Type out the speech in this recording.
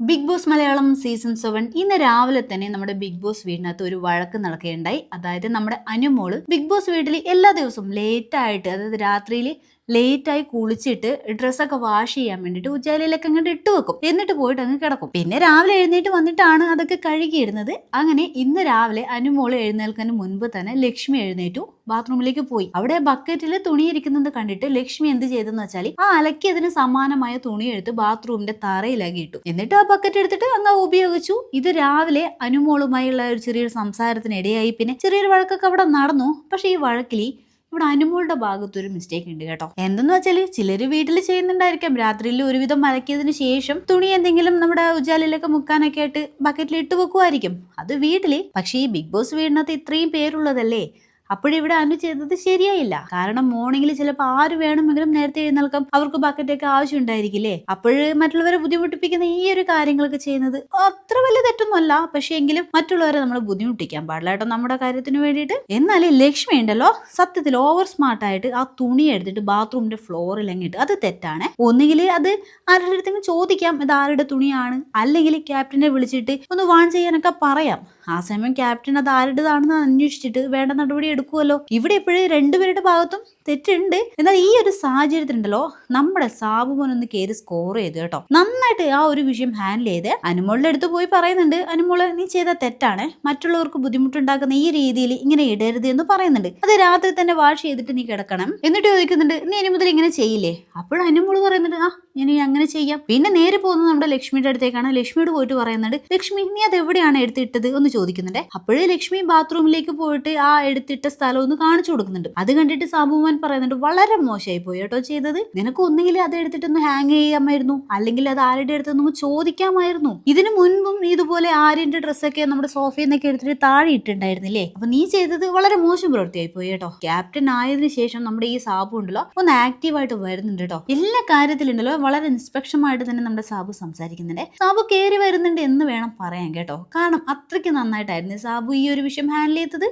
Big boss Malayalam season 7 ഇന്ന് രാവിലെ തന്നെ നമ്മുടെ ബിഗ് ബോസ് വീടിനകത്ത് ഒരു വഴക്ക് നടക്കുകയുണ്ടായി. അതായത് നമ്മുടെ അനുമോള് ബിഗ് ബോസ് വീട്ടിൽ എല്ലാ ദിവസവും ലേറ്റായിട്ട്, അതായത് രാത്രിയിൽ ലേറ്റായി കുളിച്ചിട്ട് ഡ്രസ്സൊക്കെ വാഷ് ചെയ്യാൻ വേണ്ടിയിട്ട് ഉജാലയിലൊക്കെ അങ്ങോട്ട് ഇട്ട് വെക്കും. എന്നിട്ട് പോയിട്ട് അങ്ങ് കിടക്കും. പിന്നെ രാവിലെ എഴുന്നേറ്റ് വന്നിട്ടാണ് അതൊക്കെ കഴുകിയിടുന്നത്. അങ്ങനെ ഇന്ന് രാവിലെ അനുമോള് എഴുന്നേൽക്കുന്നതിന് മുൻപ് തന്നെ ലക്ഷ്മി എഴുന്നേറ്റു ബാത്റൂമിലേക്ക് പോയി. അവിടെ ബക്കറ്റിൽ തുണി ഇരിക്കുന്നത് കണ്ടിട്ട് ലക്ഷ്മി എന്ത് ചെയ്തെന്ന് വെച്ചാൽ ആ അലക്കിയതിന് സമാനമായ തുണി എടുത്ത് ബാത്റൂമിന്റെ തറയിലാക്കി ഇട്ടു. എന്നിട്ട് ആ ബക്കറ്റ് എടുത്തിട്ട് അങ്ങ് ഉപയോഗിച്ചു. ഇത് രാവിലെ അനുമോളുമായുള്ള ഒരു ചെറിയൊരു സംസാരത്തിനിടയായി. പിന്നെ ചെറിയൊരു വഴക്കൊക്കെ അവിടെ നടന്നു. പക്ഷെ ഈ വഴക്കിൽ ഇവിടെ അനുമോളുടെ ഭാഗത്ത് ഒരു മിസ്റ്റേക്ക് ഉണ്ട് കേട്ടോ. എന്തെന്ന് വെച്ചാല് ചിലര് വീട്ടിൽ ചെയ്യുന്നുണ്ടായിരിക്കാം. രാത്രിയിൽ ഒരുവിധം മലക്കിയതിനു ശേഷം തുണി എന്തെങ്കിലും നമ്മുടെ ഉജാലയിലൊക്കെ മുക്കാനൊക്കെ ആയിട്ട് ബക്കറ്റിൽ ഇട്ട് വെക്കുമായിരിക്കും. അത് വീട്ടില്. പക്ഷേ ഈ ബിഗ് ബോസ് വീടിനകത്ത് ഇത്രയും പേരുള്ളതല്ലേ, അപ്പോഴിവിടെ അനു ചെയ്തത് ശരിയായില്ല. കാരണം മോർണിംഗിൽ ചിലപ്പോൾ ആര് വേണമെങ്കിലും നേരത്തെ എഴുന്നേൽക്കാം. അവർക്ക് ബക്കറ്റൊക്കെ ആവശ്യം ഉണ്ടായിരിക്കില്ലേ. അപ്പോഴ് മറ്റുള്ളവരെ ബുദ്ധിമുട്ടിപ്പിക്കുന്ന ഈ ഒരു കാര്യങ്ങളൊക്കെ ചെയ്യുന്നത് അത്ര വലിയ തെറ്റൊന്നുമല്ല. പക്ഷെ എങ്കിലും മറ്റുള്ളവരെ നമ്മൾ ബുദ്ധിമുട്ടിക്കാൻ പാടില്ല കേട്ടോ, നമ്മുടെ കാര്യത്തിന് വേണ്ടിയിട്ട്. എന്നാലും ലക്ഷ്മി ഉണ്ടല്ലോ, സത്യത്തിൽ ഓവർ സ്മാർട്ടായിട്ട് ആ തുണി എടുത്തിട്ട് ബാത്റൂമിന്റെ ഫ്ലോറിൽ അങ്ങിട്ട് അത് തെറ്റാണ്. ഒന്നുകിൽ അത് ആരുടെ അടുത്തെങ്കിലും ചോദിക്കാം, ഇത് ആരുടെ തുണിയാണ്, അല്ലെങ്കിൽ ക്യാപ്റ്റനെ വിളിച്ചിട്ട് ഒന്ന് വാൺ ചെയ്യാനൊക്കെ പറയാം. ആ സമയം ക്യാപ്റ്റൻ അത് ആരുടേതാണെന്ന് അന്വേഷിച്ചിട്ട് വേണ്ട നടപടി എടുക്കുമല്ലോ. ഇവിടെ ഇപ്പോഴും രണ്ടുപേരുടെ ഭാഗത്തും തെറ്റുണ്ട്. എന്നാൽ ഈ ഒരു സാഹചര്യത്തിലുണ്ടല്ലോ നമ്മുടെ സാബുമോൻ ഒന്ന് കയറി സ്കോർ ചെയ്തു കേട്ടോ. നന്നായിട്ട് ആ ഒരു വിഷയം ഹാൻഡിൽ ചെയ്ത് അനുമോളുടെ അടുത്ത് പോയി പറയുന്നുണ്ട്, അനുമോള് നീ ചെയ്ത തെറ്റാണ്, മറ്റുള്ളവർക്ക് ബുദ്ധിമുട്ടുണ്ടാക്കുന്ന ഈ രീതിയിൽ ഇങ്ങനെ ഇടരുത് എന്ന് പറയുന്നുണ്ട്. അത് രാത്രി തന്നെ വാഷ് ചെയ്തിട്ട് നീ കിടക്കണം. എന്നിട്ട് ചോദിക്കുന്നുണ്ട്, നീ ഇനി മുതൽ ഇങ്ങനെ ചെയ്യില്ലേ? അപ്പോൾ അനുമോള് പറയുന്നുണ്ട്, ആ ഇനി അങ്ങനെ ചെയ്യാം. പിന്നെ നേരെ പോകുന്നത് നമ്മുടെ ലക്ഷ്മിയുടെ അടുത്തേക്കാണ്. ലക്ഷ്മിയോട് പോയിട്ട് പറയുന്നുണ്ട്, ലക്ഷ്മി നീ അത് എവിടെയാണ് എടുത്തിട്ടത് എന്ന് ചോദിക്കുന്നുണ്ട്. അപ്പോഴേ ലക്ഷ്മി ബാത്റൂമിലേക്ക് പോയിട്ട് ആ എടുത്തിട്ട സ്ഥലം ഒന്ന് കാണിച്ചു കൊടുക്കുന്നുണ്ട്. അത് കണ്ടിട്ട് സാബുമാൻ പറയുന്നുണ്ട്, വളരെ മോശമായി പോയി കേട്ടോ ചെയ്തത്. നിനക്ക് ഒന്നുകിൽ അത് എടുത്തിട്ടൊന്ന് ഹാങ് ചെയ്യാമായിരുന്നു, അല്ലെങ്കിൽ അത് ആരുടെ അടുത്തൊന്നും ചോദിക്കാമായിരുന്നു. ഇതിനു മുൻപും ഇതുപോലെ ആര്യന്റെ ഡ്രസ്സൊക്കെ നമ്മുടെ സോഫയിൽ നിന്നൊക്കെ എടുത്തിട്ട് താഴെ ഇട്ടുണ്ടായിരുന്നില്ലേ. അപ്പൊ നീ ചെയ്തത് വളരെ മോശം പ്രവൃത്തിയായി പോയി കേട്ടോ. ക്യാപ്റ്റൻ ആയതിനു ശേഷം നമ്മുടെ ഈ സാബു ഉണ്ടല്ലോ ഒന്ന് ആക്റ്റീവായിട്ട് വരുന്നുണ്ട് കേട്ടോ. എല്ലാ കാര്യത്തിലുണ്ടല്ലോ വളരെ നിഷ്പക്ഷമായിട്ട് തന്നെ നമ്മുടെ സാബു സംസാരിക്കുന്നുണ്ട്. സാബു കയറി വരുന്നുണ്ട് എന്ന് വേണം പറയാൻ കേട്ടോ. കാരണം അത്രയ്ക്ക് നന്നായിട്ടായിരുന്നു സാബു ഈ ഒരു വിഷയം ഹാൻഡിൽ ചെയ്തത്.